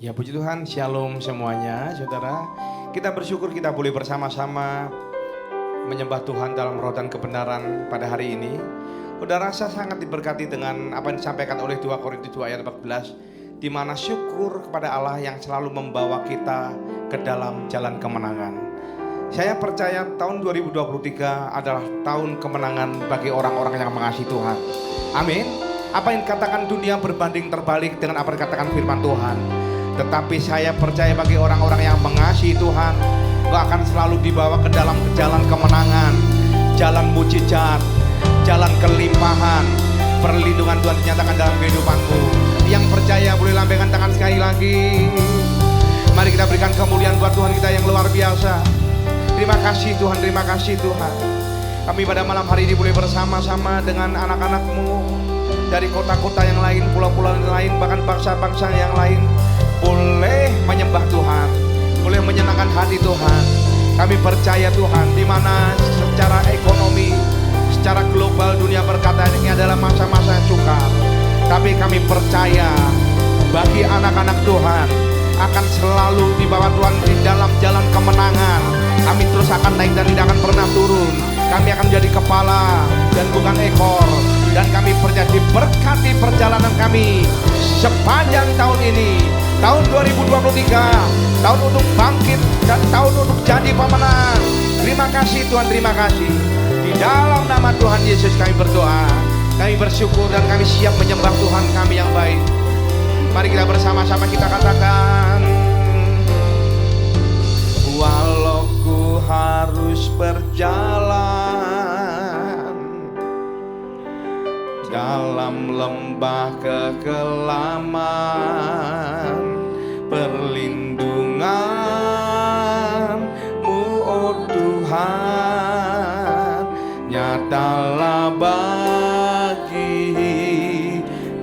Ya puji Tuhan, shalom semuanya saudara. Kita bersyukur kita boleh bersama-sama menyembah Tuhan dalam roh dan kebenaran pada hari ini. Udah rasa sangat diberkati dengan apa yang disampaikan oleh 2 Korintus 2 ayat 14, di mana syukur kepada Allah yang selalu membawa kita ke dalam jalan kemenangan. Saya percaya tahun 2023 adalah tahun kemenangan bagi orang-orang yang mengasihi Tuhan. Amin. Apa yang dikatakan dunia berbanding terbalik dengan apa yang dikatakan firman Tuhan. Tetapi saya percaya bagi orang-orang yang mengasihi Tuhan, engkau akan selalu dibawa ke dalam jalan kemenangan, jalan mujizat, jalan kelimpahan. Perlindungan Tuhan dinyatakan dalam kehidupanmu. Yang percaya boleh lambaikan tangan sekali lagi. Mari kita berikan kemuliaan buat Tuhan kita yang luar biasa. Terima kasih Tuhan, terima kasih Tuhan. Kami pada malam hari ini boleh bersama-sama dengan anak-anakmu dari kota-kota yang lain, pulau-pulau yang lain, bahkan bangsa-bangsa yang lain boleh menyembah Tuhan, boleh menyenangkan hati Tuhan. Kami percaya Tuhan, di mana secara ekonomi, secara global dunia berkata ini adalah masa-masa yang sukar, tapi kami percaya bagi anak-anak Tuhan akan selalu dibawa Tuhan di dalam jalan kemenangan. Kami terus akan naik dan tidak akan pernah turun. Kami akan menjadi kepala dan bukan ekor. Dan kami percaya diberkati perjalanan kami sepanjang tahun ini, tahun 2023, tahun untuk bangkit dan tahun untuk jadi pemenang. Terima kasih Tuhan, terima kasih. Di dalam nama Tuhan Yesus kami berdoa, kami bersyukur dan kami siap menyembah Tuhan kami yang baik. Mari kita bersama-sama kita katakan, walau ku harus berjalan dalam lembah kekelaman, perlindungan-Mu oh Tuhan nyatalah bagi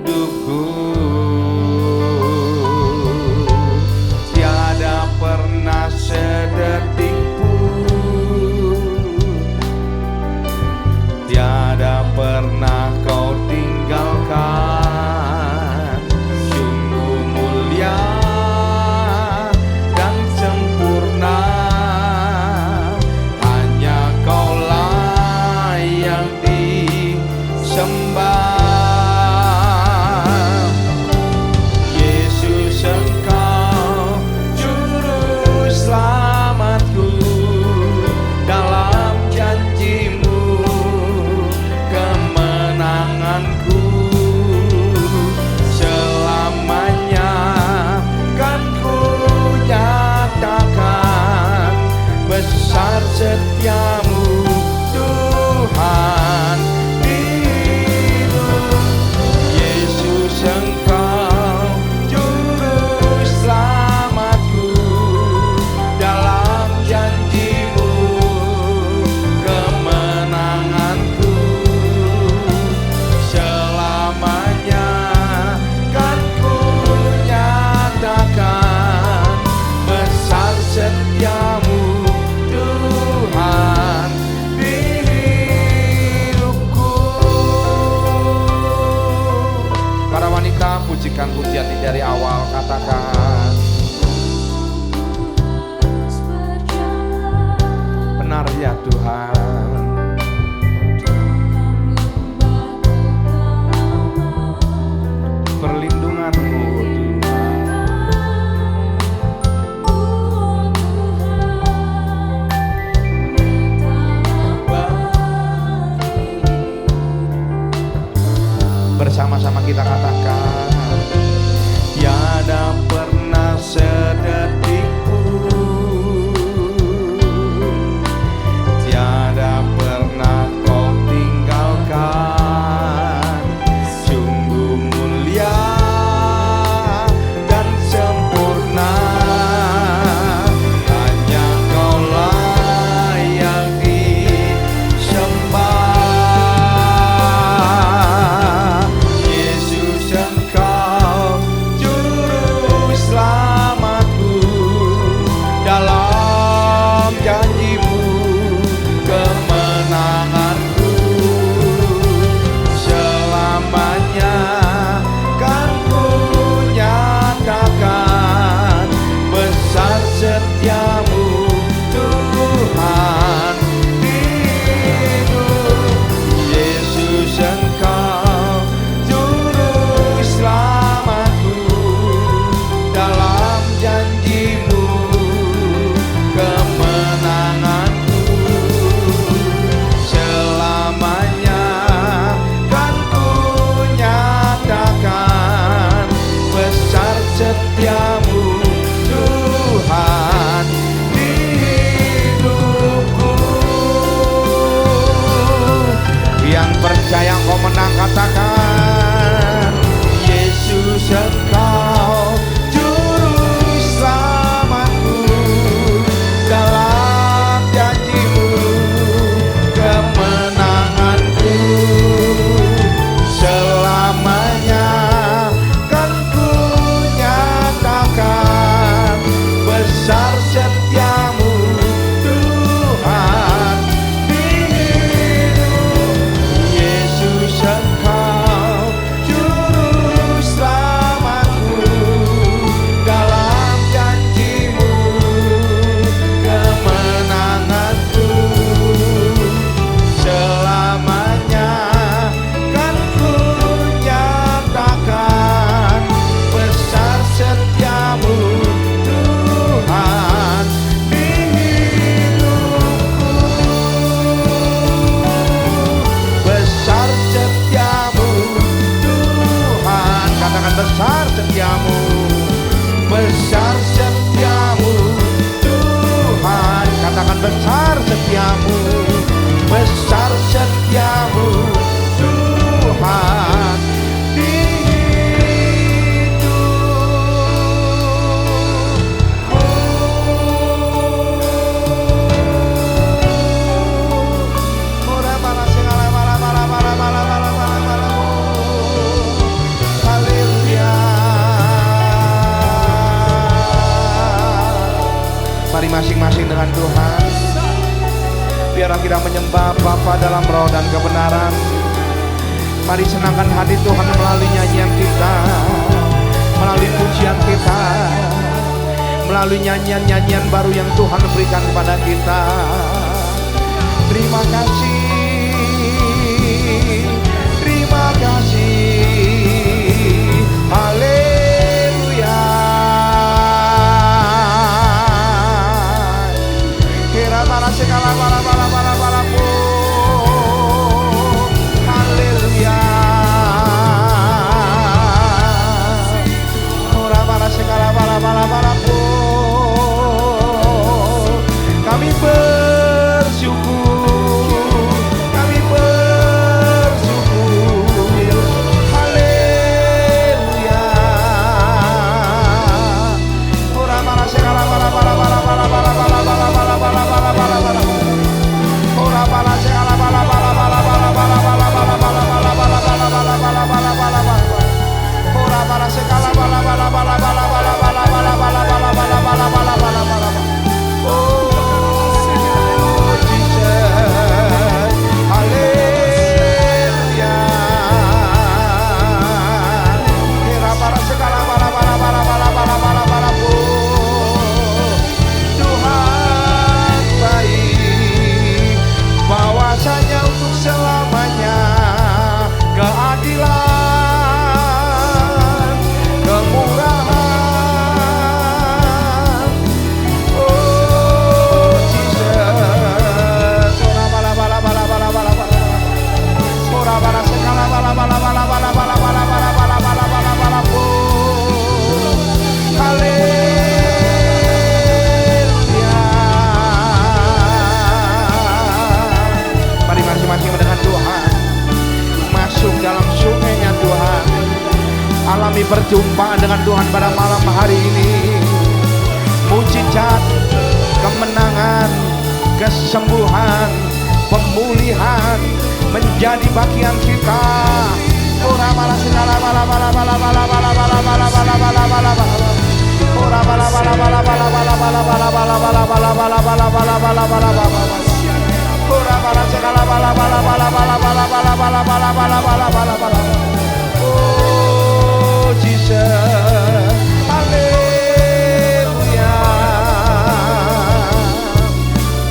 hidupku. Tiada pernah sedetik pun, tiada pernah Kau tinggalkan. Sungguh mulia dan sempurna, hanya Kaulah yang disembah. Yesus Engkau juru selamatku, dalam janji-Mu kemenanganku. Selamanya kan ku nyatakan besar setia-Mu Tuhan di hidup. Yesus Engkau juru selamatku, dalam janji-Mu kemenanganku. Selamanya kan ku nyatakan besar setia-Mu Tuhan di hidupku. Para wanita, pujikan pujian ini dari awal, katakan, benar ya Tuhan. Perlindungan-Mu bersama-sama kita katakan, tiada pernah sedetik pun, tiada besar setiamu, besar setiamu Tuhan. Katakan besar setiamu, besar setiamu Tuhan. Mari masing-masing dengan Tuhan, biarlah kita menyembah Bapa dalam roh dan kebenaran. Mari senangkan hati Tuhan melalui nyanyian kita, melalui pujian kita, melalui nyanyian-nyanyian baru yang Tuhan berikan kepada kita. Terima kasih, terima kasih. Haleluya. Para segala bala haleluya. Ora para segala bala kami bersyukur, kami bersyukur. Haleluya. Ora para segala bala perjumpaan dengan Tuhan pada malam hari ini. Mujizat, kemenangan, kesembuhan, pemulihan menjadi bagian kita. Ora bala segala bala bala bala bala bala bala bala bala bala bala bala. Ora bala bala bala bala bala bala bala bala bala bala bala bala bala bala bala bala. Ora bala segala bala bala bala bala bala bala bala bala bala bala bala bala. Jesus, haleluya.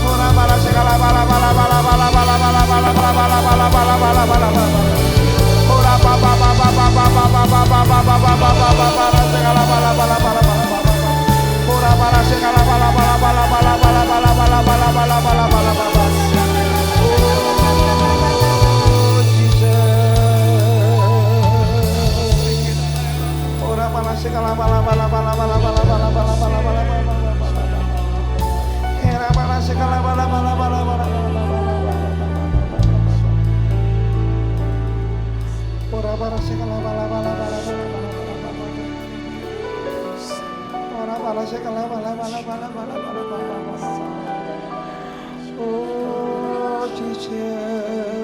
Ora bala segala bala bala bala bala bala bala bala bala bala bala bala bala bala. Ora ba ba ba ba ba ba ba ba ba ba ba ba ba ba bala segala bala bala bala bala. Ora bala segala bala bala bala bala bala bala bala bala bala bala bala bala. Segala bala bala bala bala bala bala bala bala bala bala. Era bala segala bala bala bala bala bala. Ora bala segala bala bala bala bala bala. Ora bala segala bala bala bala bala bala. Oh Jesus.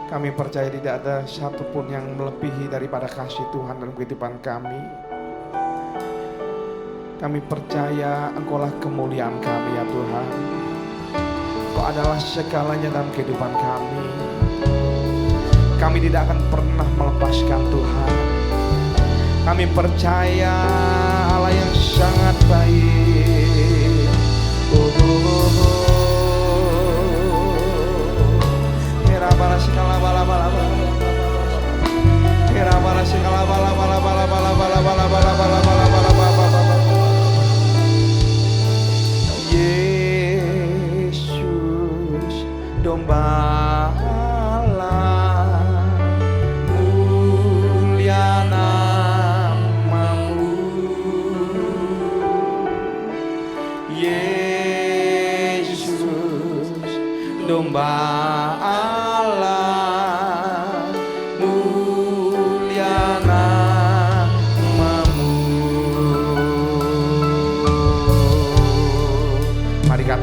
Kami percaya tidak ada satupun yang melebihi daripada kasih Tuhan dalam kehidupan kami. Kami percaya Engkaulah kemuliaan kami ya Tuhan. Engkau adalah segalanya dalam kehidupan kami. Kami tidak akan pernah melepaskan Tuhan. Kami percaya Allah yang sangat baik. Bala segala bala bala bala kira bala segala bala bala bala bala bala bala bala bala bala bala bala. Yesus domba Allah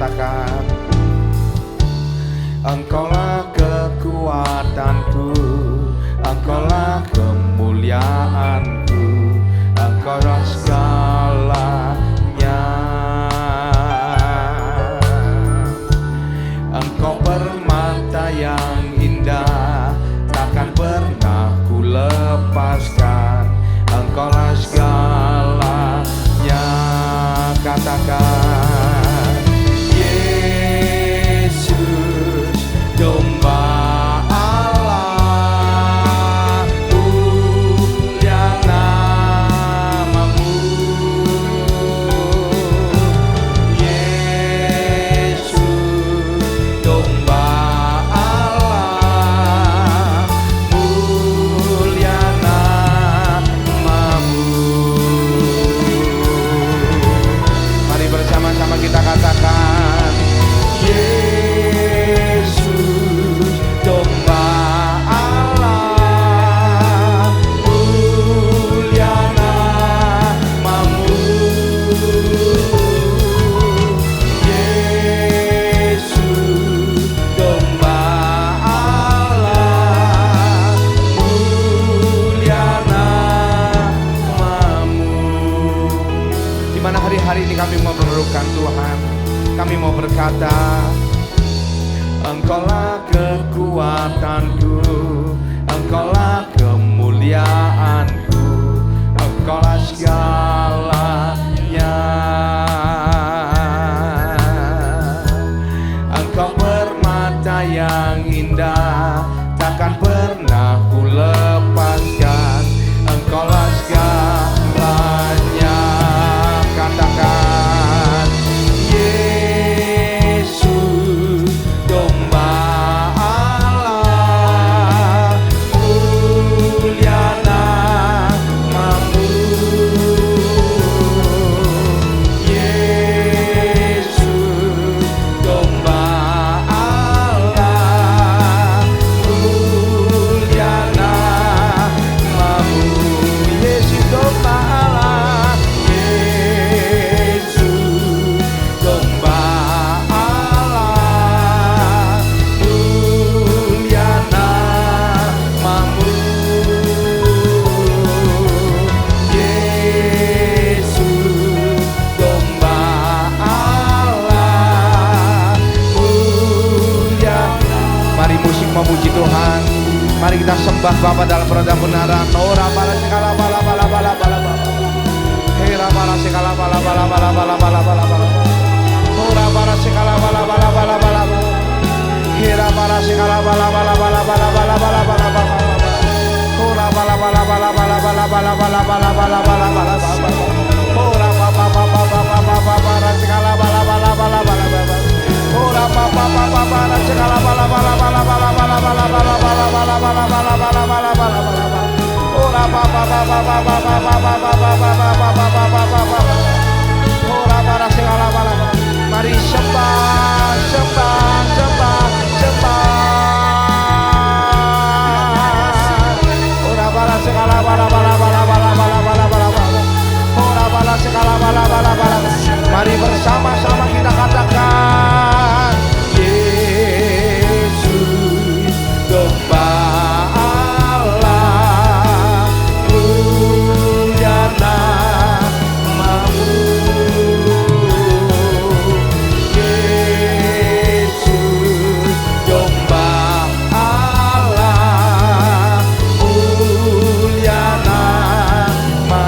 katakan, Engkaulah kekuatanku, Engkaulah kemuliaanku, Engkaulah segalanya. Engkau permata yang indah, takkan pernah ku lepaskan. Engkaulah segalanya. Katakan, Yesus, domba Allah, mulia namamu. Yesus, domba Allah, mulia namamu. Mari bersama-sama kita katakan, Yesus, domba Allah, mulia namamu. Yesus, domba Allah, mulia namamu. Di mana hari-hari ini kami mau menerukan Tuhan, kami mau berkata, Engkaulah kekuatanku, Engkaulah kemuliaanku, Engkaulah segalanya. Engkau permata yang indah, takkan pernah ku lepaskan. Engkaulah segalanya. Katakan, Yesus, domba Allah, mulia namamu. Yesus, domba Allah, mulia namamu. Yesus, domba Allah, Yesus, domba Allah, mulia namamu. Yesus, domba Allah, mulia. Mari musik memuji Tuhan. Mari kita sembah Bapa dalam roda kebenaran. Ora bala segala bala bala bala bala bala. Hera bala segala bala bala bala bala bala bala bala. Ora bala segala bala bala bala bala bala. Hera bala segala bala bala bala bala bala bala bala bala. Ora bala bala bala bala bala bala bala bala bala bala bala bala. Ora baba baba baba baba bala segala bala bala bala bala bala. Ora baba baba bala segala bala bala bala bala bala bala bala bala bala bala bala bala bala bala bala. Ora baba baba baba baba baba baba baba baba. Ora bala segala bala. Mari sembah sembah sembah sembah. Ora bala segala bala bala bala bala bala bala bala. Ora bala segala bala bala bala. Mari bersama-sama kita katakan, Yesus, domba Allah, mulia namamu. Yesus, domba Allah, mulia namamu.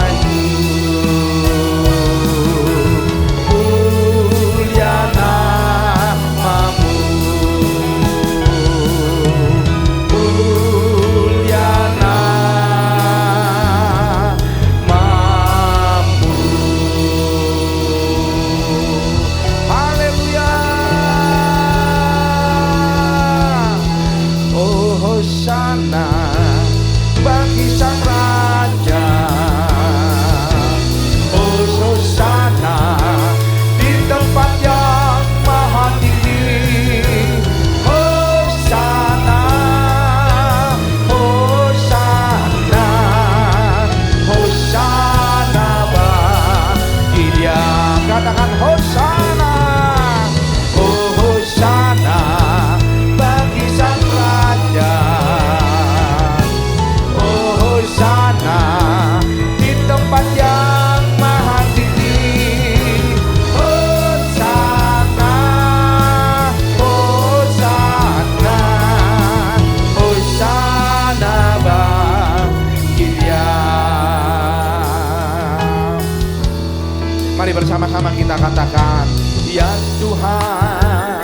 Mari bersama-sama kita katakan, ya Tuhan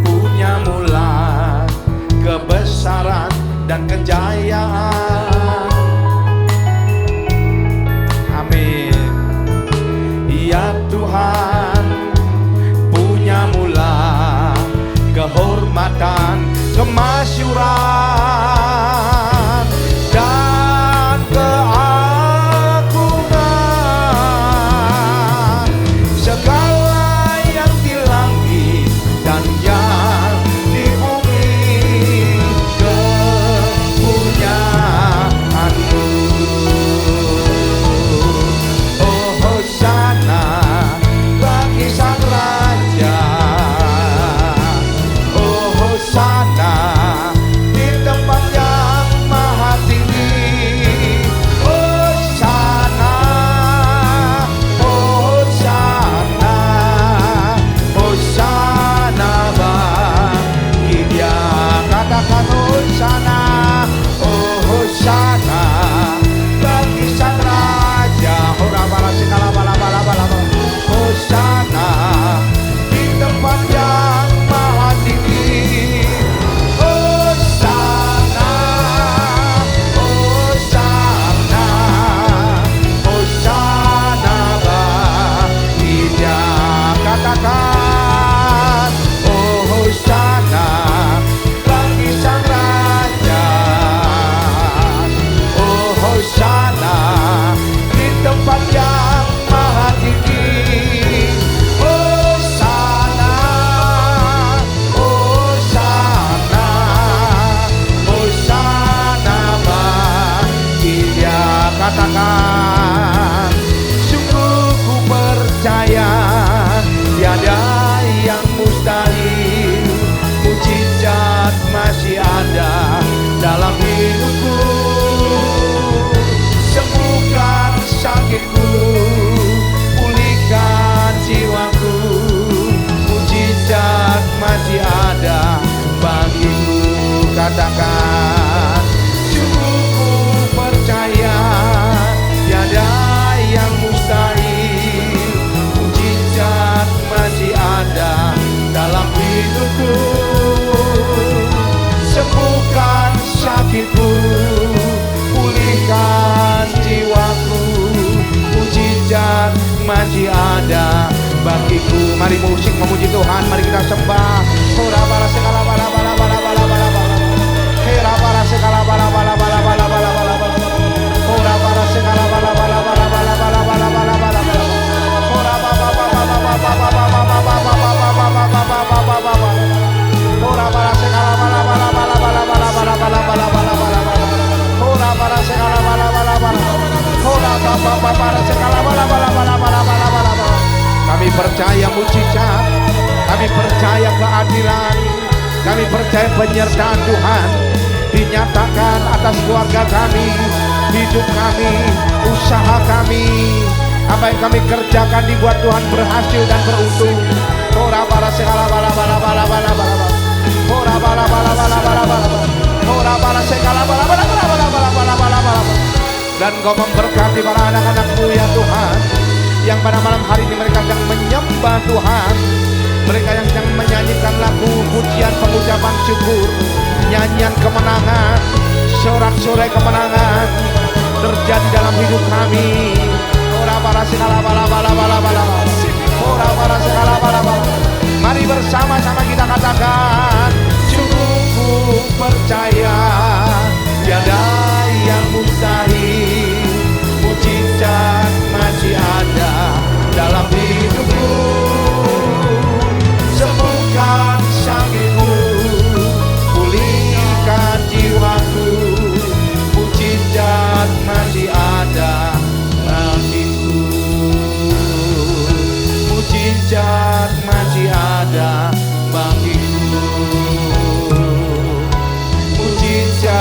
punya mula kebesaran dan kejayaan. Amin. Ya Tuhan punya mula kehormatan, kemasyuran dan keagungan. Segala yang di langit dan yang di bumi kepunyaanmu. Oh Hosana bagi sang Raja, oh Hosana di tempat yang maha tinggi. Hosana, Hosana, Hosana bagi Dia. Katakan Hosana, oh Hosana bagi sang Raja. Ora-bara segala bala-bala-bala. Hosana di tempat yang maha tinggi. Hosana, Hosana, Hosana bagi Dia. Katakan, oh Hosana bagi sang Raja, oh Hosana di tempat yang maha tinggi. Hosana, Hosana, Hosana bagi Dia. Katakan, sungguh ku percaya tiada yang mustahil, mujizat masih ada dalam hidupku. Sembuhkan sakitku, pulihkan jiwaku, mujizat masih ada bagiku. Katakan, sungguh ku percaya tiada yang mustahil, mujizat masih ada dalam hidupku. Sembuhkan sakitku, pulihkan jiwaku, mujizat masih ada bagiku. Mari musik memuji Tuhan, mari kita sembah. Ora bara segala bala bala bala bala bala bala. Hera bara segala bala bala bala bala bala bala. Ora bara segala bala bala bala bala bala bala bala bala. Ora ba ba ba ba ba ba ba ba ba ba ba ba ba ba ba ba ba. Ora bara segala bala bala bala bala bala bala bala bala bala bala. Ora bara segala bala bala bala. Ora ba ba ba bara segala bala bala bala bala bala bala. Kami percaya mujizat, kami percaya keadilan, kami percaya penyertaan Tuhan dinyatakan atas keluarga kami, hidup kami, usaha kami. Apa yang kami kerjakan dibuat Tuhan berhasil dan beruntung. Ora bara segala bala bala bala bala bala. Ora bala bala bala bala bala. Ora bara segala bala bala bala bala bala bala bala bala. Dan Kau memberkati para anak-anak-Mu ya Tuhan, yang pada malam hari ini mereka yang menyembah Tuhan, mereka yang sedang menyanyikan lagu pujian pengucapan syukur, nyanyian kemenangan, sorak-sorai kemenangan terjadi dalam hidup kami. Ora bara segala bala bala bala bala. Ora bara segala bala bala. Mari bersama-sama kita katakan, sungguh ku percaya tiada yang mustahil, mujizat masih ada dalam hidupku. Sembuhkan sakitku, pulihkan jiwaku, mujizat masih ada bagiku. Mujizat masih ada bagiku. Mujizat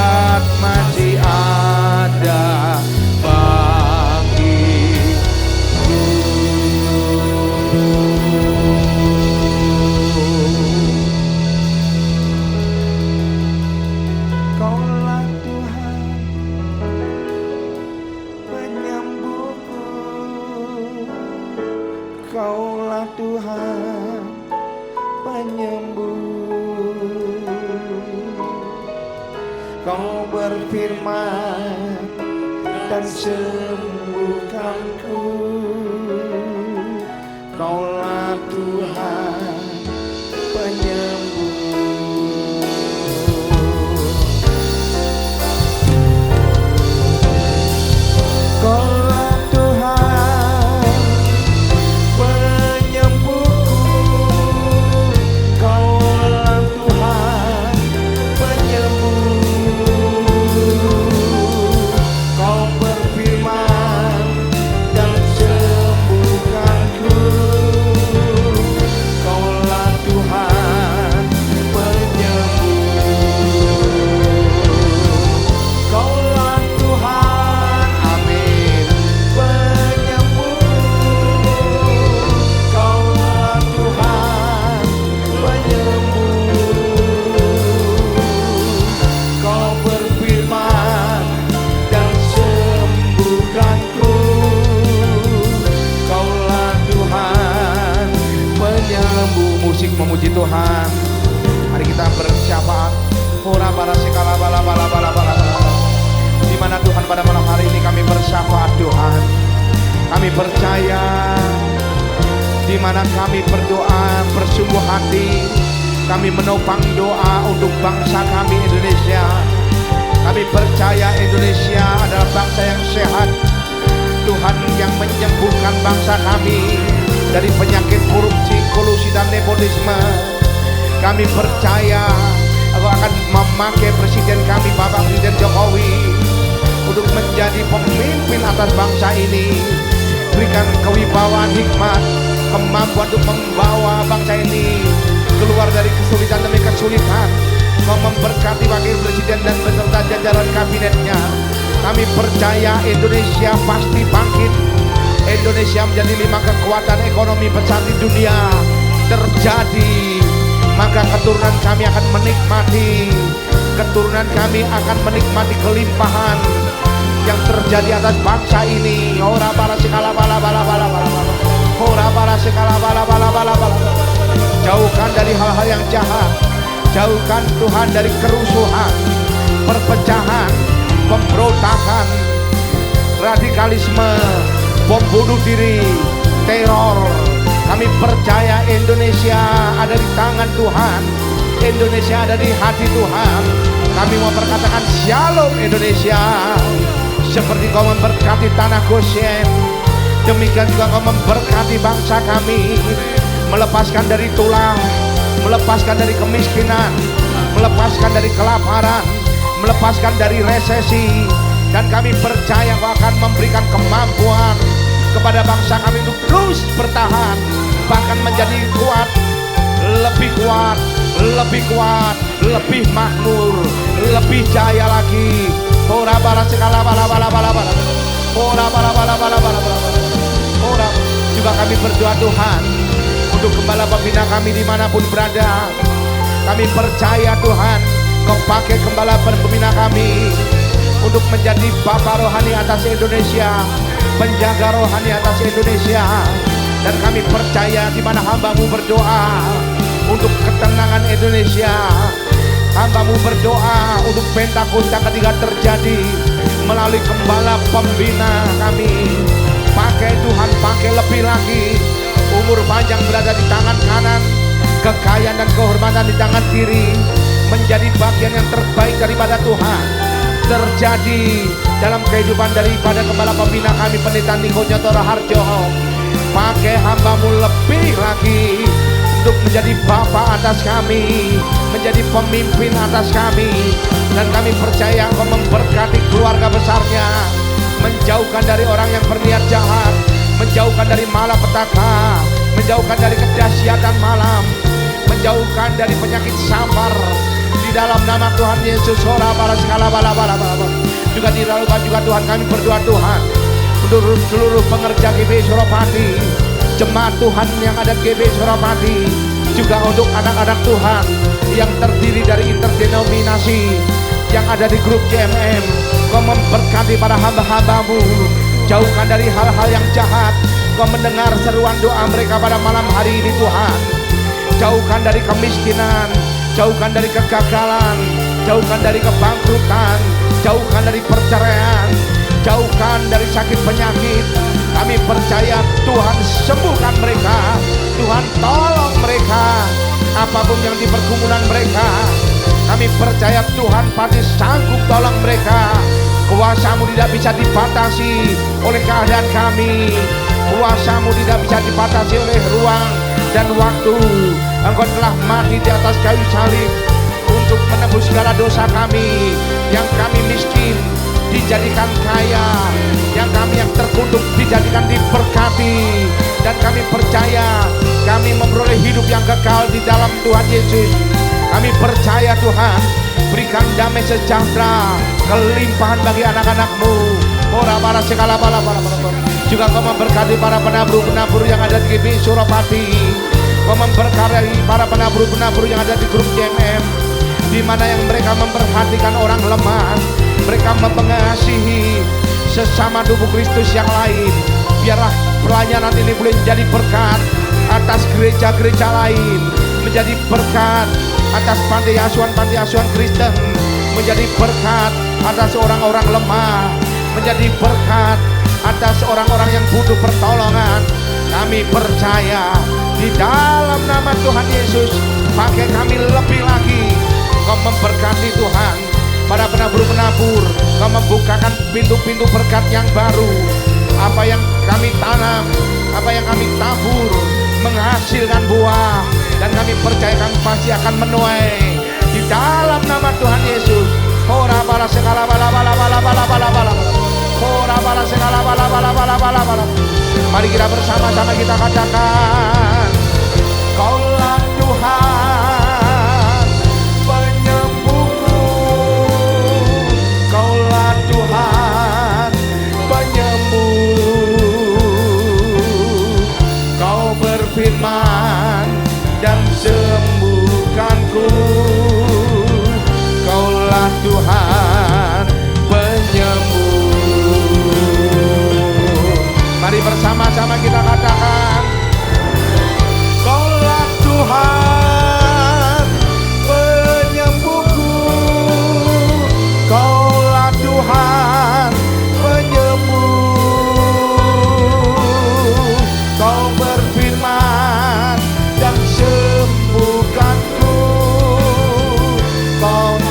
Tuhan penyembuh. Kau berfirman dan sembuhkanku. Kaulah Tuhan penyembuh. Kaulah Tuhan penyembuhku. Kaulah Tuhan penyembuh. Kau berfirman dan sembuhkanku. Kaulah Tuhan penyembuh. Kaulah Tuhan, amin, penyembuh. Kaulah Tuhan penyembuh. Kau berfirman dan sembuhkanku. Kaulah Tuhan penyembuh. Musik memuji Tuhan. Mari kita bersyafaat. Ora para sekala bala bala bala bala bala. Di mana Tuhan pada malam hari ini kami bersyafaat Tuhan. Kami percaya di mana kami berdoa bersungguh hati. Kami menopang doa untuk bangsa kami Indonesia. Kami percaya Indonesia adalah bangsa yang sehat. Tuhan yang menyembuhkan bangsa kami dari penyakit korupsi, kolusi dan nepotisme. Kami percaya Engkau akan memakai presiden kami, Bapak Presiden Jokowi, untuk menjadi pemimpin atas bangsa ini. Berikan kewibawaan, hikmat, kemampuan untuk membawa bangsa ini keluar dari kesulitan demi kesulitan. Kau memberkati wakil presiden dan beserta jajaran kabinetnya. Kami percaya Indonesia pasti bangkit. Indonesia menjadi 5 kekuatan ekonomi besar di dunia terjadi. Maka keturunan kami akan menikmati, keturunan kami akan menikmati kelimpahan yang terjadi atas bangsa ini. Ora bala sekala bala bala bala bala. Ora bala sekala bala bala bala bala. Jauhkan dari hal-hal yang jahat. Jauhkan Tuhan dari kerusuhan, perpecahan, pemberontakan, radikalisme, bom bunuh diri, teror. Kami percaya Indonesia ada di tangan Tuhan. Indonesia ada di hati Tuhan. Kami mau berkatakan Shalom Indonesia. Seperti Kau memberkati tanah Goshen, demikian juga Kau memberkati bangsa kami. Melepaskan dari tulah, melepaskan dari kemiskinan, melepaskan dari kelaparan, melepaskan dari resesi. Dan kami percaya Kau akan memberikan kemampuan kepada bangsa kami untuk terus bertahan, bahkan menjadi kuat, lebih kuat, lebih kuat, lebih makmur, lebih jaya lagi. Ora bala sekala bala bala bala bala. Ora bala bala bala bala bala. Ora. Juga kami berdoa Tuhan untuk gembala pembina kami dimanapun berada. Kami percaya Tuhan Kau pakai gembala pembina kami untuk menjadi bapa rohani atas Indonesia, penjaga rohani atas Indonesia. Dan kami percaya di mana hamba-Mu berdoa untuk ketenangan Indonesia, hamba-Mu berdoa untuk Pentakosta ketiga terjadi melalui gembala pembina kami. Pakai Tuhan, pakai lebih lagi. Umur panjang berada di tangan kanan, kekayaan dan kehormatan di tangan kiri, menjadi bagian yang terbaik daripada Tuhan terjadi dalam kehidupan daripada gembala pembina kami Pendeta Niko Nyoto Raharjo. Pakai hamba-Mu lebih lagi untuk menjadi bapa atas kami, menjadi pemimpin atas kami. Dan kami percaya Engkau memberkati keluarga besarnya, menjauhkan dari orang yang berniat jahat, menjauhkan dari malapetaka, menjauhkan dari kedahsyatan malam, menjauhkan dari penyakit sampar. Di dalam nama Tuhan Yesus, ora bala sekala bala bala bala. Juga dilakukan juga Tuhan, kami berdoa Tuhan untuk seluruh pengerja GBI Suropati, jemaat Tuhan yang ada di GBI Suropati, juga untuk anak-anak Tuhan yang terdiri dari interdenominasi yang ada di grup JMM. Kau memberkati para hamba-hamba-Mu, jauhkan dari hal-hal yang jahat, Kau mendengar seruan doa mereka pada malam hari ini Tuhan. Jauhkan dari kemiskinan, jauhkan dari kegagalan, jauhkan dari kebangkrutan, jauhkan dari perceraian, jauhkan dari sakit penyakit. Kami percaya Tuhan sembuhkan mereka, Tuhan tolong mereka. Apapun yang di pergumulan mereka, kami percaya Tuhan pasti sanggup tolong mereka. Kuasa-Mu tidak bisa dibatasi oleh keadaan kami. Kuasa-Mu tidak bisa dibatasi oleh ruang dan waktu. Engkau telah mati di atas kayu salib untuk menebus segala dosa kami. Yang kami miskin dijadikan kaya, yang kami yang terkutuk dijadikan diberkati. Dan kami percaya kami memperoleh hidup yang kekal di dalam Tuhan Yesus. Kami percaya Tuhan, berikan damai sejahtera, kelimpahan bagi anak-anak-Mu. Ora-bara segala bala-bala. Juga Kau memberkati para penabur-penabur yang ada di GBI Surapati. Kau memberkati para penabur-penabur yang ada di grup JMM, di mana yang mereka memperhatikan orang lemah, mereka mengasihi sesama tubuh Kristus yang lain. Biarlah pelayanan ini boleh menjadi berkat atas gereja-gereja lain, menjadi berkat atas panti asuhan Kristen, menjadi berkat atas orang-orang lemah, menjadi berkat atas orang-orang yang butuh pertolongan. Kami percaya di dalam nama Tuhan Yesus, pakai kami lebih lagi. Kau memberkati Tuhan para penabur-penabur, Kau membukakan pintu-pintu berkat yang baru. Apa yang kami tanam, apa yang kami tabur menghasilkan buah, dan kami percaya kami pasti akan menuai di dalam nama Tuhan Yesus. Ora bala segala bala bala bala bala bala bala. Ora bala segala bala bala bala bala bala. Mari kita bersama-sama kita katakan, Kaulah Tuhan penyembuhku, Kaulah Tuhan penyembuh. Kau berfirman dan sembuhkanku, Kaulah Tuhan penyembuh. Mari bersama-sama kita katakan, Kaulah Tuhan penyembuhku, Kaulah Tuhan penyembuh. Kau berfirman dan sembuhkanku, Kau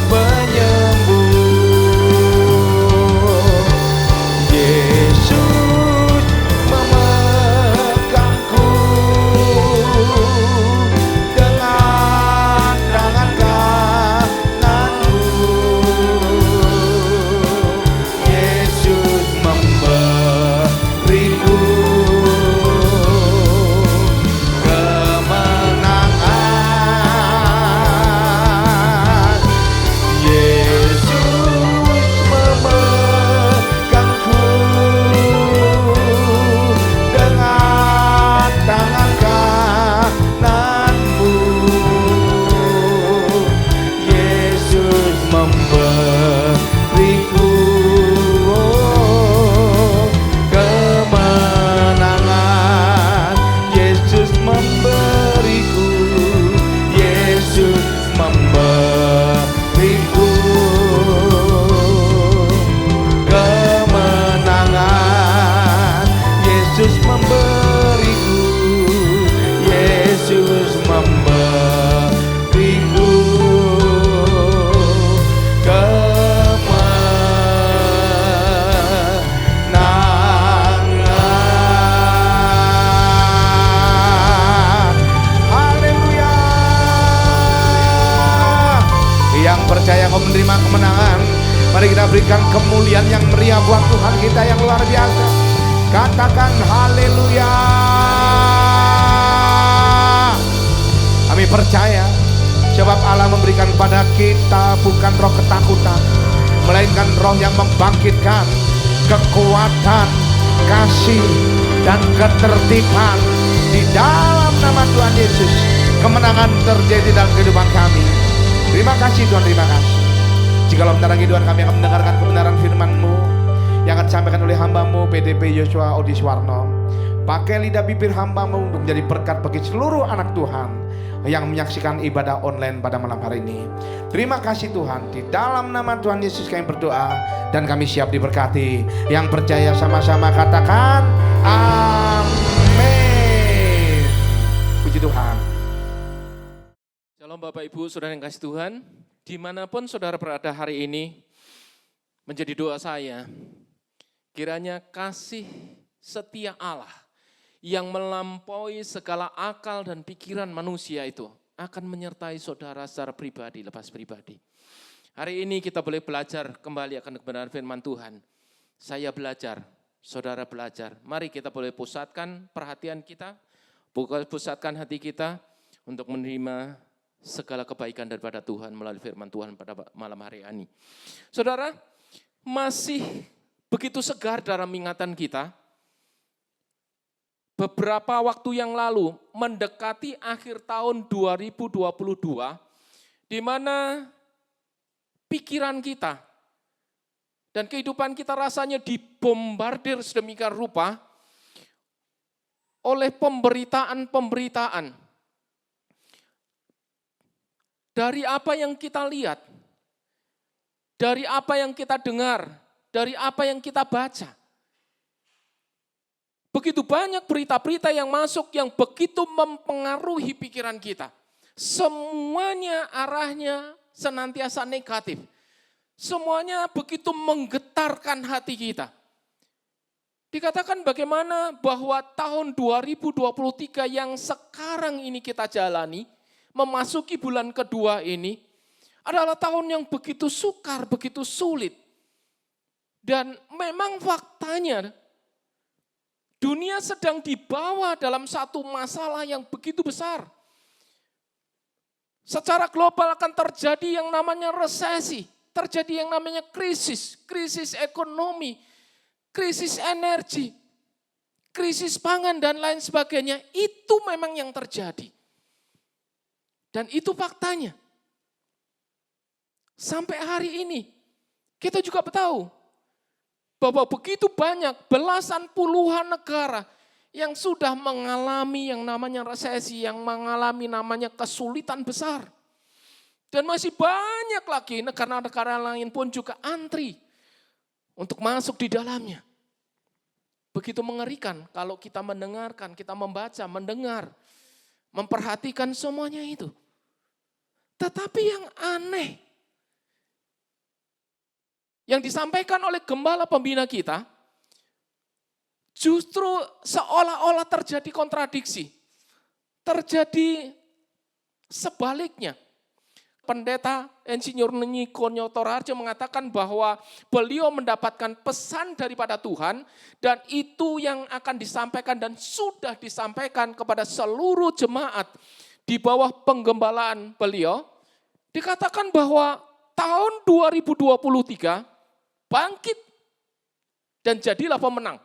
penyembuh. Yesus memegangku dengan tangan kananmu. Yesus memberiku kemenangan. Yesus memegangku dengan tangan kananmu. Yesus memberiku kemenangan. Yesus memberiku, Yesus memberiku kemenangan. Yesus memberiku, Yesus memberiku kemenangan. Haleluya. Yang percaya kau menerima kemenangan, mari kita berikan kemuliaan yang meriah buat Tuhan kita yang luar biasa. Katakan haleluya. Kami percaya sebab Allah memberikan pada kita bukan roh ketakutan, melainkan roh yang membangkitkan kekuatan, kasih, dan ketertiban. Di dalam nama Tuhan Yesus, kemenangan terjadi dalam kehidupan kami. Terima kasih Tuhan, terima kasih. Jikalau bentar lagi Tuhan kami akan mendengarkan kebenaran firman-Mu, yang akan disampaikan oleh hamba-Mu PDP Yosua Odiswarno. Pakai lidah bibir hamba-Mu untuk menjadi berkat bagi seluruh anak Tuhan yang menyaksikan ibadah online pada malam hari ini. Terima kasih Tuhan, di dalam nama Tuhan Yesus kami berdoa dan kami siap diberkati. Yang percaya sama-sama katakan amin. Puji Tuhan. Shalom Bapak Ibu, Saudara yang kasih Tuhan, dimanapun saudara berada hari ini, menjadi doa saya, kiranya kasih setia Allah yang melampaui segala akal dan pikiran manusia itu akan menyertai saudara secara pribadi, lepas pribadi. Hari ini kita boleh belajar kembali akan kebenaran firman Tuhan. Saya belajar, saudara belajar. Mari kita boleh pusatkan perhatian kita, pusatkan hati kita untuk menerima segala kebaikan daripada Tuhan melalui firman Tuhan pada malam hari ini. Saudara, masih begitu segar dalam ingatan kita. Beberapa waktu yang lalu, mendekati akhir tahun 2022, di mana pikiran kita dan kehidupan kita rasanya dibombardir sedemikian rupa oleh pemberitaan-pemberitaan. Dari apa yang kita lihat, dari apa yang kita dengar, dari apa yang kita baca. Begitu banyak berita-berita yang masuk yang begitu mempengaruhi pikiran kita. Semuanya arahnya senantiasa negatif. Semuanya begitu menggetarkan hati kita. Dikatakan bagaimana bahwa tahun 2023 yang sekarang ini kita jalani, memasuki bulan kedua ini, adalah tahun yang begitu sukar, begitu sulit. Dan memang faktanya, dunia sedang dibawa dalam satu masalah yang begitu besar. Secara global akan terjadi yang namanya resesi, terjadi yang namanya krisis, krisis ekonomi, krisis energi, krisis pangan dan lain sebagainya. Itu memang yang terjadi. Dan itu faktanya. Sampai hari ini kita juga tahu bahwa begitu banyak belasan puluhan negara yang sudah mengalami yang namanya resesi, yang mengalami namanya kesulitan besar. Dan masih banyak lagi negara-negara lain pun juga antri untuk masuk di dalamnya. Begitu mengerikan kalau kita mendengarkan, kita membaca, mendengar, memperhatikan semuanya itu. Tetapi yang aneh, yang disampaikan oleh gembala pembina kita, justru seolah-olah terjadi kontradiksi. Terjadi sebaliknya. Pendeta Insinyur Niko Nyotorharjo mengatakan bahwa beliau mendapatkan pesan daripada Tuhan dan itu yang akan disampaikan dan sudah disampaikan kepada seluruh jemaat di bawah penggembalaan beliau. Dikatakan bahwa tahun 2023 bangkit dan jadilah pemenang.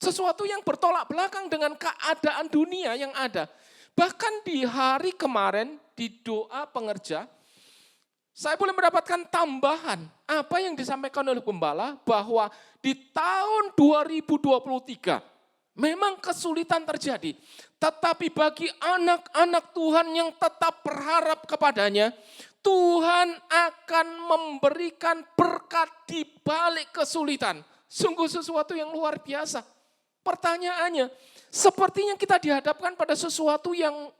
Sesuatu yang bertolak belakang dengan keadaan dunia yang ada. Bahkan di hari kemarin di doa pengerja, saya boleh mendapatkan tambahan apa yang disampaikan oleh gembala bahwa di tahun 2023 memang kesulitan terjadi. Tetapi bagi anak-anak Tuhan yang tetap berharap kepadanya, Tuhan akan memberikan berkat di balik kesulitan. Sungguh sesuatu yang luar biasa. Pertanyaannya, sepertinya kita dihadapkan pada sesuatu yang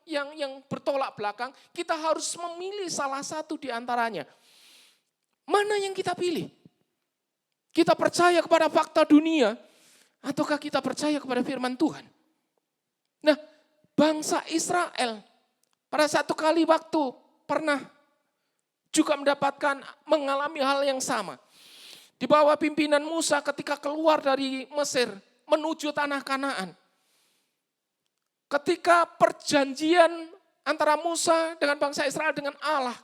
bertolak belakang, kita harus memilih salah satu di antaranya. Mana yang kita pilih? Kita percaya kepada fakta dunia, ataukah kita percaya kepada firman Tuhan? Nah, bangsa Israel pada satu kali waktu pernah juga mengalami hal yang sama. Di bawah pimpinan Musa ketika keluar dari Mesir menuju tanah Kanaan. Ketika perjanjian antara Musa dengan bangsa Israel dengan Allah,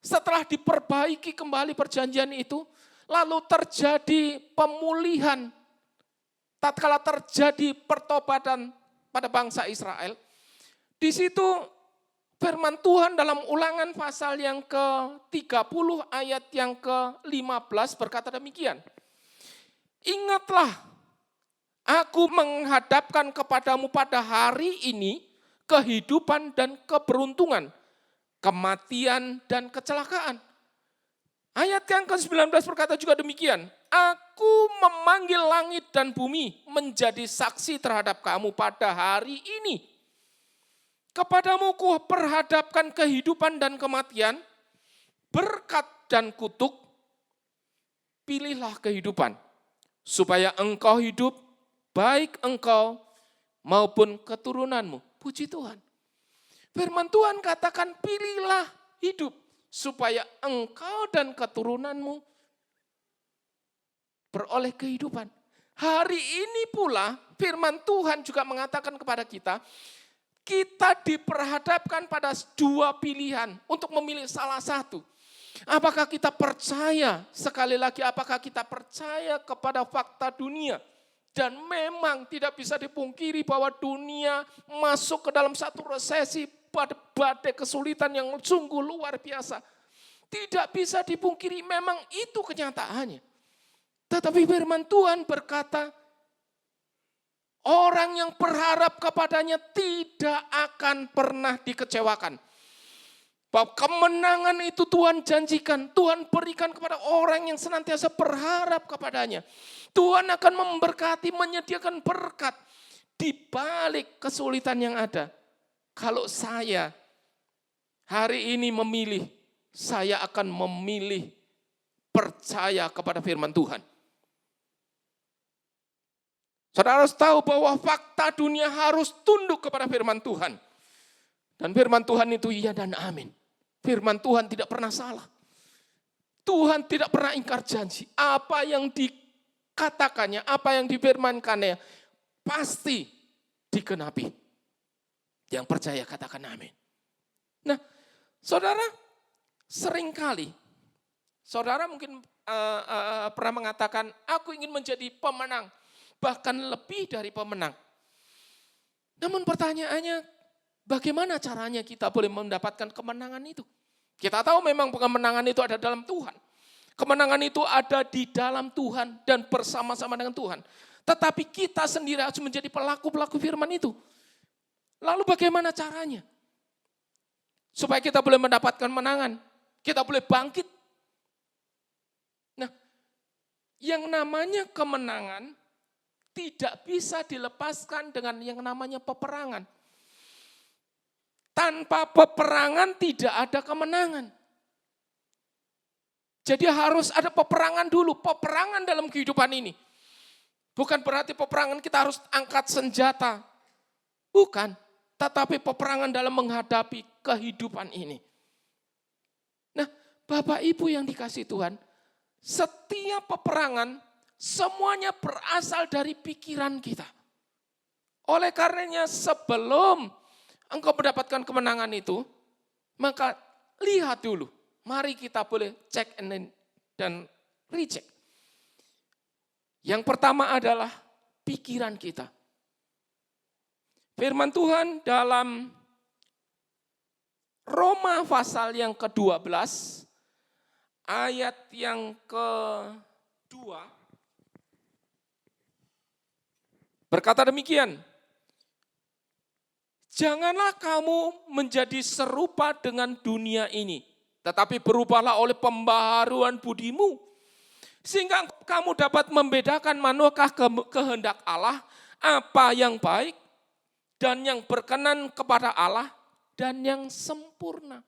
setelah diperbaiki kembali perjanjian itu, lalu terjadi pemulihan, tatkala terjadi pertobatan pada bangsa Israel. Di situ firman Tuhan dalam Ulangan pasal yang ke-30 ayat yang ke-15 berkata demikian. Ingatlah, aku menghadapkan kepadamu pada hari ini kehidupan dan keberuntungan, kematian dan kecelakaan. Ayat yang ke-19 berkata juga demikian. Aku memanggil langit dan bumi menjadi saksi terhadap kamu pada hari ini. Kepadamu ku perhadapkan kehidupan dan kematian, berkat dan kutuk, pilihlah kehidupan, supaya engkau hidup, baik engkau maupun keturunanmu. Puji Tuhan. Firman Tuhan katakan pilihlah hidup, supaya engkau dan keturunanmu beroleh kehidupan. Hari ini pula firman Tuhan juga mengatakan kepada kita, kita diperhadapkan pada dua pilihan untuk memilih salah satu. Apakah kita percaya, sekali lagi apakah kita percaya kepada fakta dunia. Dan memang tidak bisa dipungkiri bahwa dunia masuk ke dalam satu resesi, badai kesulitan yang sungguh luar biasa. Tidak bisa dipungkiri, memang itu kenyataannya. Tetapi firman Tuhan berkata, orang yang berharap kepadanya tidak akan pernah dikecewakan. Bahwa kemenangan itu Tuhan janjikan, Tuhan berikan kepada orang yang senantiasa berharap kepadanya. Tuhan akan memberkati, menyediakan berkat di balik kesulitan yang ada. Kalau saya hari ini memilih, saya akan memilih percaya kepada firman Tuhan. Saudara harus tahu bahwa fakta dunia harus tunduk kepada firman Tuhan. Dan firman Tuhan itu iya dan amin. Firman Tuhan tidak pernah salah. Tuhan tidak pernah ingkar janji. Apa yang dikatakannya, apa yang difirmankannya, pasti digenapi. Yang percaya katakan amin. Nah, saudara, seringkali, saudara mungkin pernah mengatakan, aku ingin menjadi pemenang. Bahkan lebih dari pemenang. Namun pertanyaannya, bagaimana caranya kita boleh mendapatkan kemenangan itu? Kita tahu memang kemenangan itu ada dalam Tuhan. Kemenangan itu ada di dalam Tuhan dan bersama-sama dengan Tuhan. Tetapi kita sendiri harus menjadi pelaku-pelaku firman itu. Lalu bagaimana caranya? Supaya kita boleh mendapatkan kemenangan. Kita boleh bangkit. Nah, yang namanya kemenangan tidak bisa dilepaskan dengan yang namanya peperangan. Tanpa peperangan tidak ada kemenangan. Jadi harus ada peperangan dulu, peperangan dalam kehidupan ini. Bukan berarti peperangan kita harus angkat senjata. Bukan, tetapi peperangan dalam menghadapi kehidupan ini. Nah, Bapak Ibu yang dikasihi Tuhan, setiap peperangan semuanya berasal dari pikiran kita. Oleh karenanya sebelum engkau mendapatkan kemenangan itu, maka lihat dulu. Mari kita boleh cek dan recheck. Yang pertama adalah pikiran kita. Firman Tuhan dalam Roma pasal yang ke-12, ayat yang ke-2, berkata demikian, janganlah kamu menjadi serupa dengan dunia ini, tetapi berubahlah oleh pembaharuan budimu, sehingga kamu dapat membedakan manakah kehendak Allah, apa yang baik, dan yang berkenan kepada Allah, dan yang sempurna.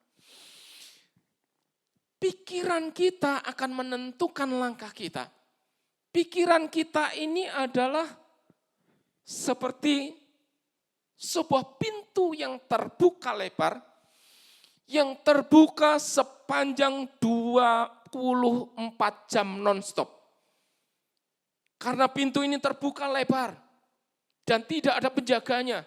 Pikiran kita akan menentukan langkah kita. Pikiran kita ini adalah seperti sebuah pintu yang terbuka lebar, yang terbuka sepanjang 24 jam non-stop. Karena pintu ini terbuka lebar dan tidak ada penjaganya,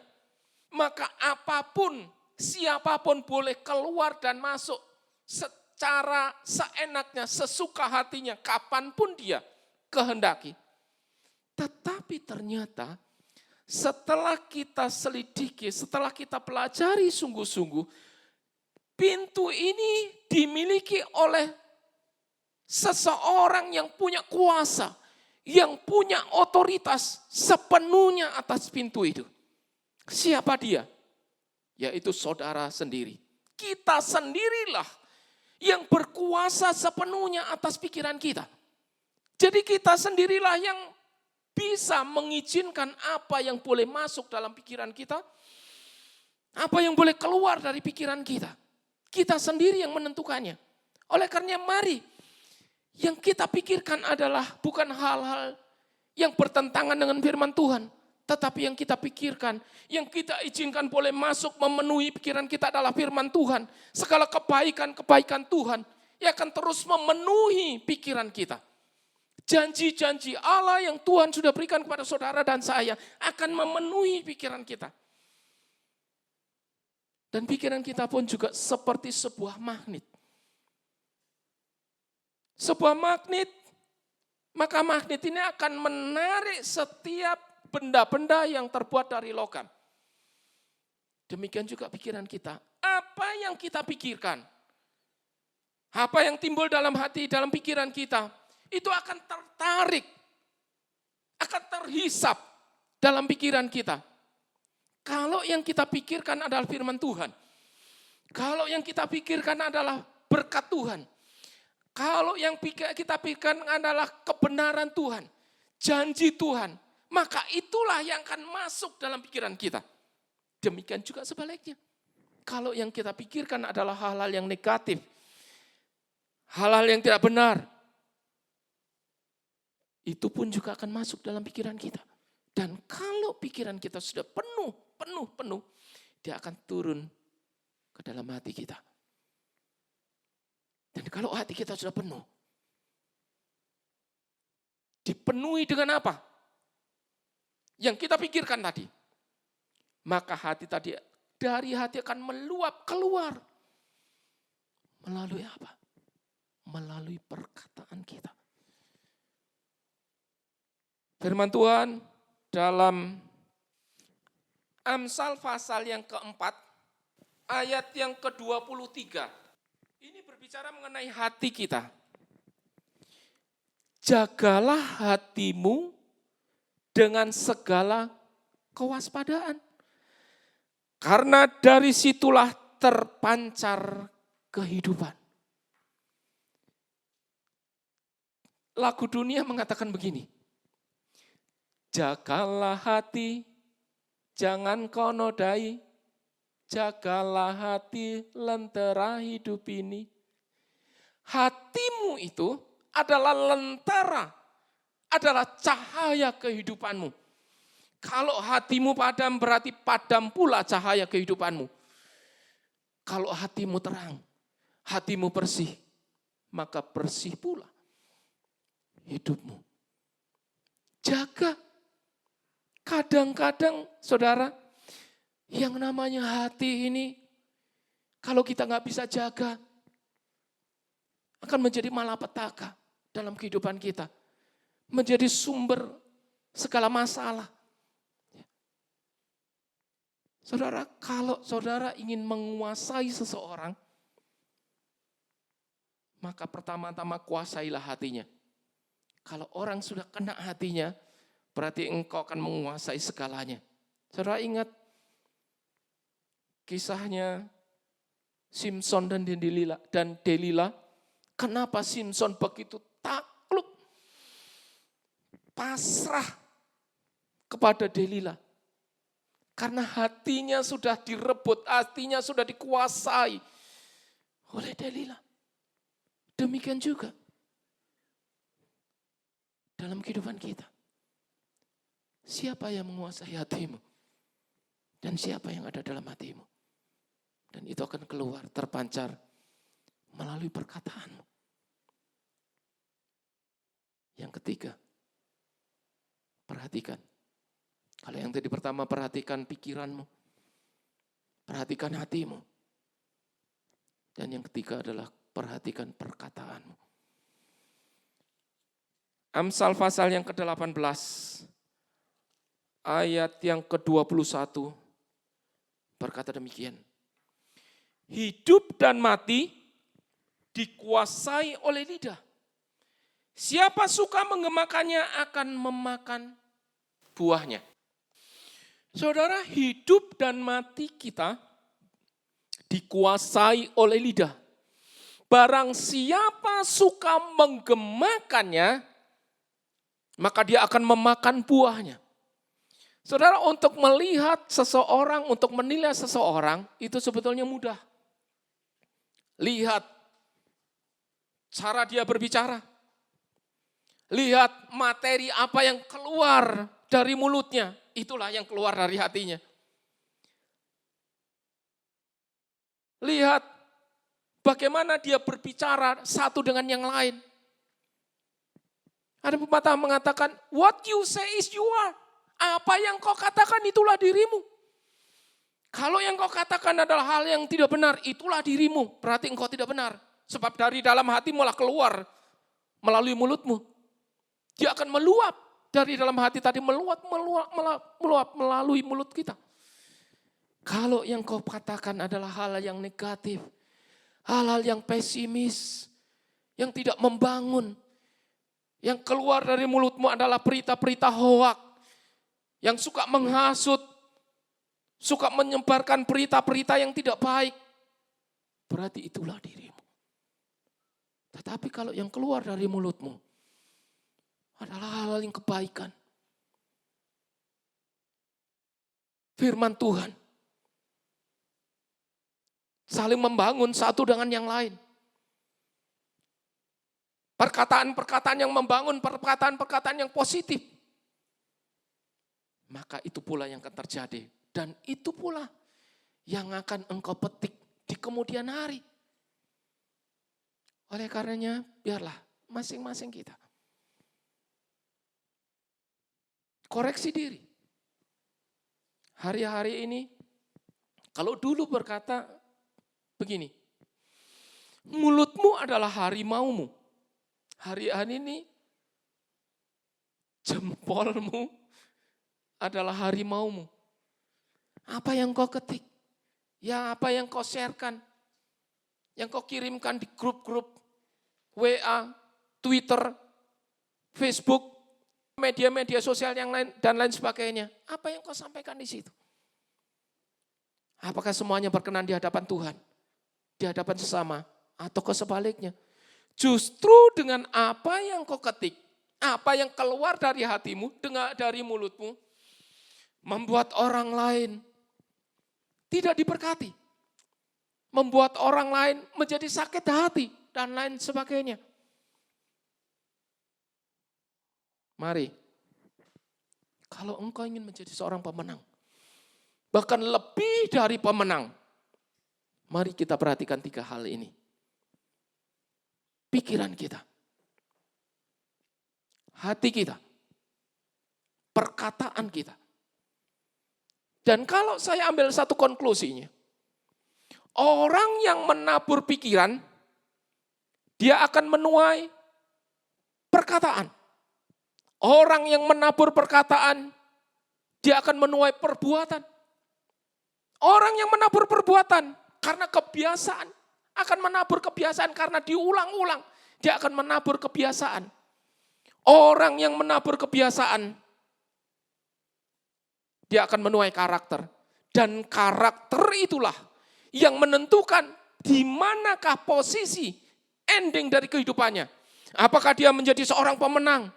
maka apapun, siapapun boleh keluar dan masuk secara seenaknya, sesuka hatinya, kapanpun dia kehendaki. Tetapi ternyata setelah kita selidiki, setelah kita pelajari sungguh-sungguh, pintu ini dimiliki oleh seseorang yang punya kuasa, yang punya otoritas sepenuhnya atas pintu itu. Siapa dia? Yaitu saudara sendiri. Kita sendirilah yang berkuasa sepenuhnya atas pikiran kita. Jadi kita sendirilah yang bisa mengizinkan apa yang boleh masuk dalam pikiran kita, apa yang boleh keluar dari pikiran kita. Kita sendiri yang menentukannya. Oleh karena mari, yang kita pikirkan adalah bukan hal-hal yang bertentangan dengan firman Tuhan. Tetapi yang kita pikirkan, yang kita izinkan boleh masuk memenuhi pikiran kita adalah firman Tuhan. Segala kebaikan-kebaikan Tuhan yang akan terus memenuhi pikiran kita. Janji-janji Allah yang Tuhan sudah berikan kepada saudara dan saya akan memenuhi pikiran kita. Dan pikiran kita pun juga seperti sebuah magnet. Sebuah magnet, maka magnet ini akan menarik setiap benda-benda yang terbuat dari logam. Demikian juga pikiran kita. Apa yang kita pikirkan, apa yang timbul dalam hati, dalam pikiran kita, itu akan tertarik, akan terhisap dalam pikiran kita. Kalau yang kita pikirkan adalah firman Tuhan, kalau yang kita pikirkan adalah berkat Tuhan, kalau yang kita pikirkan adalah kebenaran Tuhan, janji Tuhan, maka itulah yang akan masuk dalam pikiran kita. Demikian juga sebaliknya. Kalau yang kita pikirkan adalah hal-hal yang negatif, hal-hal yang tidak benar, itu pun juga akan masuk dalam pikiran kita. Dan kalau pikiran kita sudah penuh, dia akan turun ke dalam hati kita. Dan kalau hati kita sudah penuh, dipenuhi dengan apa? Yang kita pikirkan tadi. Maka hati tadi, dari hati akan meluap keluar. Melalui apa? Melalui perkataan kita. Firman Tuhan dalam Amsal pasal yang keempat, ayat yang ke-23. Ini berbicara mengenai hati kita. Jagalah hatimu dengan segala kewaspadaan. Karena dari situlah terpancar kehidupan. Lagu dunia mengatakan begini. Jagalah hati, jangan kau nodai. Jagalah hati, lentera hidup ini. Hatimu itu adalah lentera, adalah cahaya kehidupanmu. Kalau hatimu padam berarti padam pula cahaya kehidupanmu. Kalau hatimu terang, hatimu bersih, maka bersih pula hidupmu. Jaga. Kadang-kadang saudara, yang namanya hati ini, kalau kita nggak bisa jaga, akan menjadi malapetaka dalam kehidupan kita. Menjadi sumber segala masalah. Saudara, kalau saudara ingin menguasai seseorang, maka pertama-tama kuasailah hatinya. Kalau orang sudah kena hatinya, berarti engkau akan menguasai segalanya. Saudara ingat kisahnya Simson dan Delila. Kenapa Simson begitu takluk, pasrah kepada Delila? Karena hatinya sudah direbut, hatinya sudah dikuasai oleh Delila. Demikian juga dalam kehidupan kita. Siapa yang menguasai hatimu? Dan siapa yang ada dalam hatimu? Dan itu akan keluar, terpancar melalui perkataanmu. Yang ketiga, perhatikan. Kalau yang tadi pertama, perhatikan pikiranmu. Perhatikan hatimu. Dan yang ketiga adalah perhatikan perkataanmu. Amsal pasal yang ke-18. Ayat yang ke-21 berkata demikian. Hidup dan mati dikuasai oleh lidah. Siapa suka menggemakannya akan memakan buahnya. Saudara, hidup dan mati kita dikuasai oleh lidah. Barang siapa suka menggemakannya, maka dia akan memakan buahnya. Saudara, untuk melihat seseorang, untuk menilai seseorang, itu sebetulnya mudah. Lihat cara dia berbicara. Lihat materi apa yang keluar dari mulutnya. Itulah yang keluar dari hatinya. Lihat bagaimana dia berbicara satu dengan yang lain. Ada pepatah mengatakan, what you say is you are. Apa yang kau katakan itulah dirimu. Kalau yang kau katakan adalah hal yang tidak benar, itulah dirimu. Berarti engkau tidak benar. Sebab dari dalam hati malah keluar melalui mulutmu. Dia akan meluap dari dalam hati tadi, meluap melalui mulut kita. Kalau yang kau katakan adalah hal yang negatif, hal-hal yang pesimis, yang tidak membangun, yang keluar dari mulutmu adalah berita-berita hoak, yang suka menghasut, suka menyebarkan berita-berita yang tidak baik, berarti itulah dirimu. Tetapi kalau yang keluar dari mulutmu adalah hal-hal yang kebaikan, firman Tuhan, saling membangun satu dengan yang lain. Perkataan-perkataan yang membangun, perkataan-perkataan yang positif. Maka itu pula yang akan terjadi. Dan itu pula yang akan engkau petik di kemudian hari. Oleh karenanya, biarlah masing-masing kita koreksi diri. Hari-hari ini, kalau dulu berkata begini, mulutmu adalah harimaumu. Hari-hari ini, jempolmu adalah harimaumu. Apa yang kau ketik, ya apa yang kau sharekan, yang kau kirimkan di grup-grup WA, Twitter, Facebook, media-media sosial yang lain dan lain sebagainya. Apa yang kau sampaikan di situ? Apakah semuanya berkenan di hadapan Tuhan? Di hadapan sesama? Atau sebaliknya? Justru dengan apa yang kau ketik, apa yang keluar dari hatimu, dari mulutmu, membuat orang lain tidak diberkati. Membuat orang lain menjadi sakit hati dan lain sebagainya. Mari, kalau engkau ingin menjadi seorang pemenang, bahkan lebih dari pemenang, mari kita perhatikan 3 hal ini. Pikiran kita, hati kita, perkataan kita. Dan kalau saya ambil satu konklusinya, orang yang menabur pikiran, dia akan menuai perkataan. Orang yang menabur perkataan, dia akan menuai perbuatan. Orang yang menabur perbuatan, karena kebiasaan, akan menabur kebiasaan karena diulang-ulang. Dia akan menabur kebiasaan. Orang yang menabur kebiasaan, dia akan menuai karakter. Dan karakter itulah yang menentukan di manakah posisi ending dari kehidupannya. Apakah dia menjadi seorang pemenang?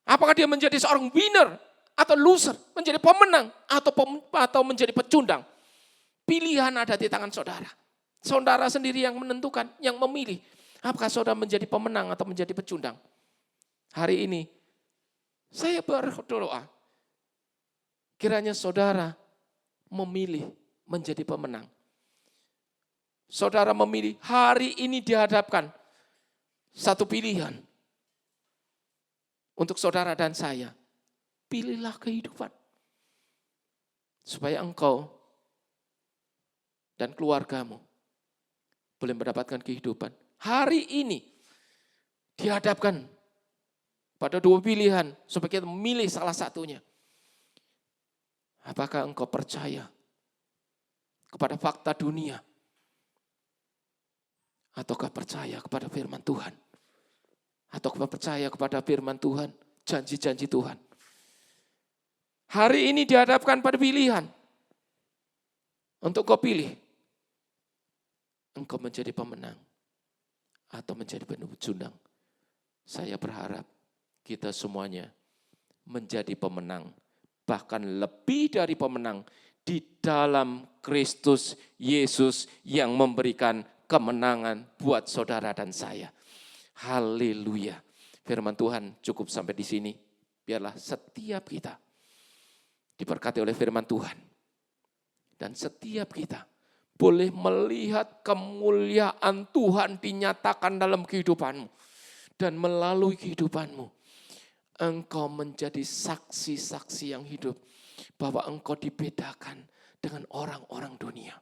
Apakah dia menjadi seorang winner atau loser? Menjadi pemenang atau menjadi pecundang? Pilihan ada di tangan saudara. Saudara sendiri yang menentukan, yang memilih. Apakah saudara menjadi pemenang atau menjadi pecundang? Hari ini saya berdoa. Kiranya saudara memilih menjadi pemenang. Saudara memilih hari ini dihadapkan satu pilihan. Untuk saudara dan saya, pilihlah kehidupan. Supaya engkau dan keluargamu boleh mendapatkan kehidupan. Hari ini dihadapkan pada 2 pilihan supaya kita memilih salah satunya. Apakah engkau percaya kepada fakta dunia? Ataukah percaya kepada firman Tuhan? Atau percaya kepada firman Tuhan, janji-janji Tuhan. Hari ini dihadapkan pada pilihan. Untuk kau pilih, engkau menjadi pemenang atau menjadi pecundang. Saya berharap kita semuanya menjadi pemenang, bahkan lebih dari pemenang di dalam Kristus Yesus yang memberikan kemenangan buat saudara dan saya. Haleluya. Firman Tuhan cukup sampai di sini. Biarlah setiap kita diberkati oleh firman Tuhan. Dan setiap kita boleh melihat kemuliaan Tuhan dinyatakan dalam kehidupanmu. Dan melalui kehidupanmu, engkau menjadi saksi-saksi yang hidup. Bahwa engkau dibedakan dengan orang-orang dunia.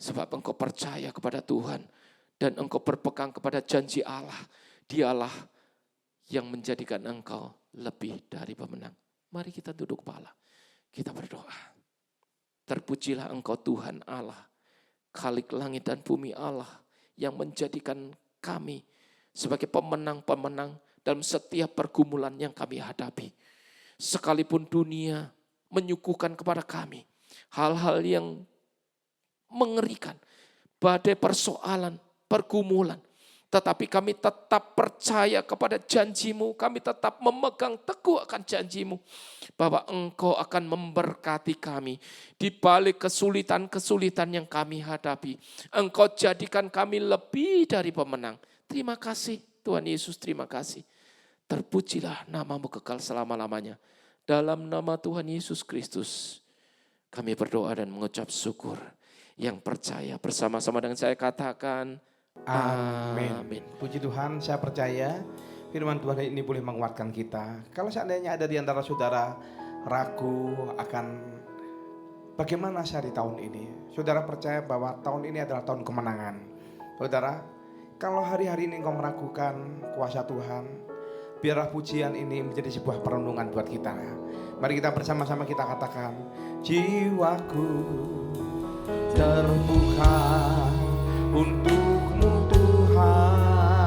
Sebab engkau percaya kepada Tuhan. Dan engkau berpegang kepada janji Allah. Dialah yang menjadikan engkau lebih dari pemenang. Mari kita duduk kepala. Kita berdoa. Terpujilah engkau Tuhan Allah, Khalik langit dan bumi Allah, yang menjadikan kami sebagai pemenang-pemenang dalam setiap pergumulan yang kami hadapi. Sekalipun dunia menyuguhkan kepada kami hal-hal yang mengerikan, badai persoalan, pergumulan. Tetapi kami tetap percaya kepada janjimu, kami tetap memegang teguh akan janjimu. Bahwa engkau akan memberkati kami di balik kesulitan-kesulitan yang kami hadapi. Engkau jadikan kami lebih dari pemenang. Terima kasih Tuhan Yesus, terima kasih. Terpujilah namamu kekal selama-lamanya. Dalam nama Tuhan Yesus Kristus, kami berdoa dan mengucap syukur. Yang percaya bersama-sama dengan saya katakan, Amin. Puji Tuhan, saya percaya firman Tuhan ini boleh menguatkan kita. Kalau seandainya ada di antara saudara ragu akan bagaimana sehari tahun ini, saudara percaya bahwa tahun ini adalah tahun kemenangan. Saudara, kalau hari-hari ini engkau meragukan kuasa Tuhan, biarlah pujian ini menjadi sebuah perenungan buat kita. Mari kita bersama-sama kita katakan, jiwaku terbuka untukmu Tuhan,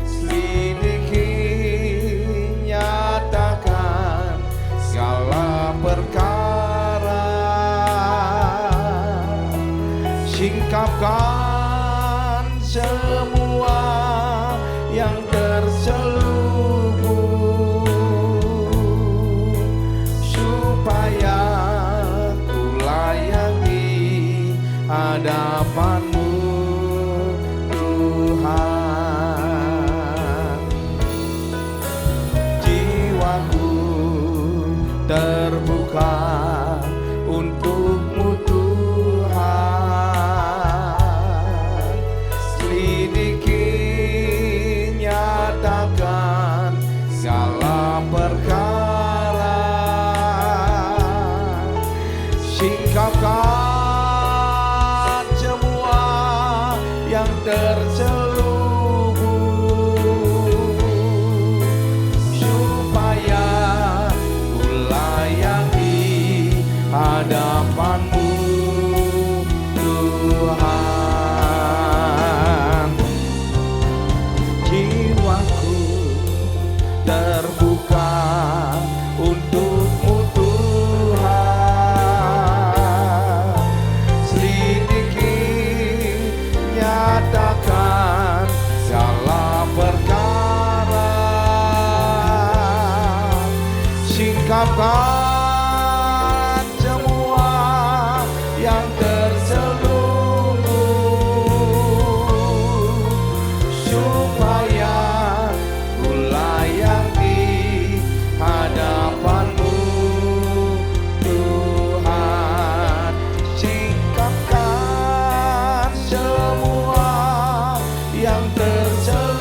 selidiki, nyatakan segala perkara, singkapkan semua yang terselubung, supaya ku layak di hadapanmu Tuhan. Jiwaku terbuka untukmu Tuhan, selidiki, nyatakan segala perkara, singkapkan semua yang terselubung, supaya ku layak di hadapanmu Tuhan. Jiwaku terbuka untukmu Tuhan, selidiki, nyatakan segala perkara, singkapkan semua yang terselubung, supaya ku layak di hadapanmu Tuhan. Singkapkan semua yang terselubung,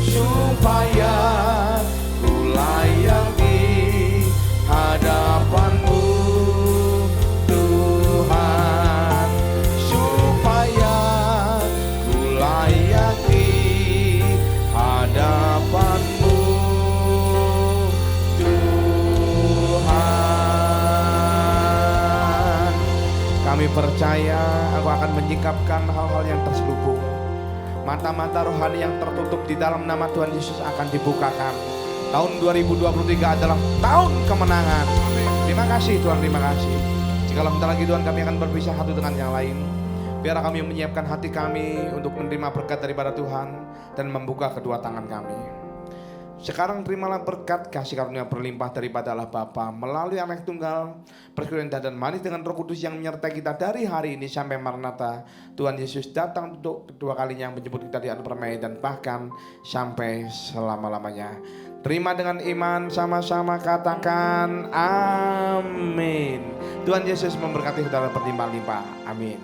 supaya percaya aku akan menyingkapkan hal-hal yang terselubung. Mata-mata rohani yang tertutup di dalam nama Tuhan Yesus akan dibukakan. Tahun 2023 adalah tahun kemenangan. Terima kasih Tuhan, terima kasih. Jikalau bentar lagi Tuhan kami akan berpisah satu dengan yang lain, biar kami menyiapkan hati kami untuk menerima berkat daripada Tuhan dan membuka kedua tangan kami. Sekarang terimalah berkat kasih karunia berlimpah daripada Allah Bapa melalui Anak Tunggal, persekutuan dan manis dengan Roh Kudus yang menyertai kita dari hari ini sampai Maranatha. Tuhan Yesus datang untuk kedua kalinya menjemput kita di anugerah permai dan bahkan sampai selama-lamanya. Terima dengan iman, sama-sama katakan amin. Tuhan Yesus memberkati saudara berlimpah-limpah. Amin.